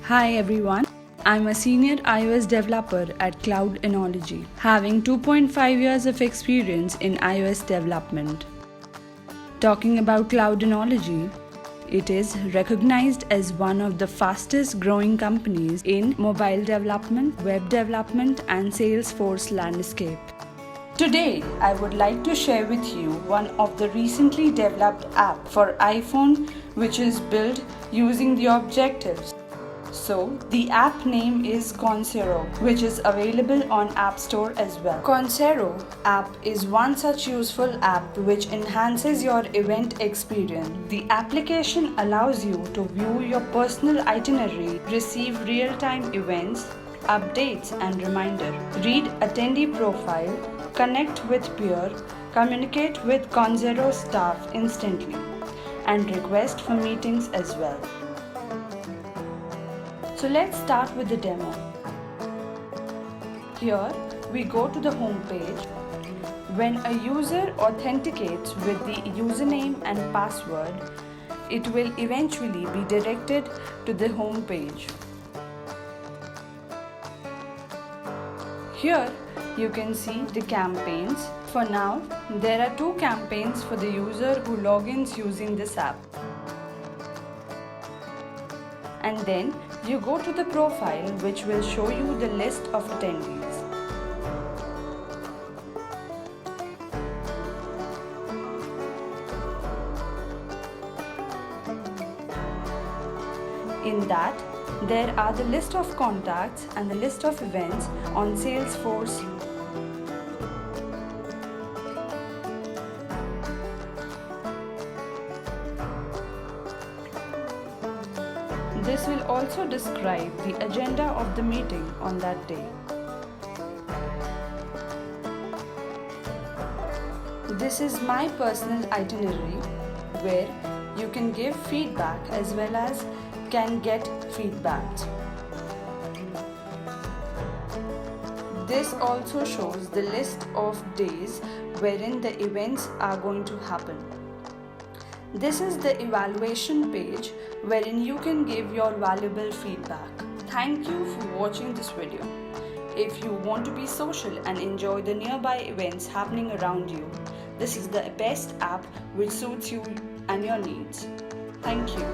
Hi everyone, I'm a senior iOS developer at Cloud Enology, having 2.5 years of experience in iOS development. Talking about Cloud Enology, it is recognized as one of the fastest growing companies in mobile development, web development, and Salesforce landscape. Today, I would like to share with you one of the recently developed app for iPhone which is built using the objectives. So, the app name is Concero, which is available on App Store as well. Concero app is one such useful app which enhances your event experience. The application allows you to view your personal itinerary, receive real-time events, updates and reminder, read attendee profile, connect with peer, communicate with Concero staff instantly, and request for meetings as well. So let's start with the demo. Here we go to the home page. When a user authenticates with the username and password, it will eventually be directed to the home page. Here you can see the campaigns. For now, there are 2 campaigns for the user who logins using this app. And then you go to the profile which will show you the list of attendees. In that, there are the list of contacts and the list of events on Salesforce. This will also describe the agenda of the meeting on that day. This is my personal itinerary where you can give feedback as well as can get feedback. This also shows the list of days wherein the events are going to happen. This is the evaluation page wherein you can give your valuable feedback. Thank you for watching this video. If you want to be social and enjoy the nearby events happening around you, this is the best app which suits you and your needs. Thank you.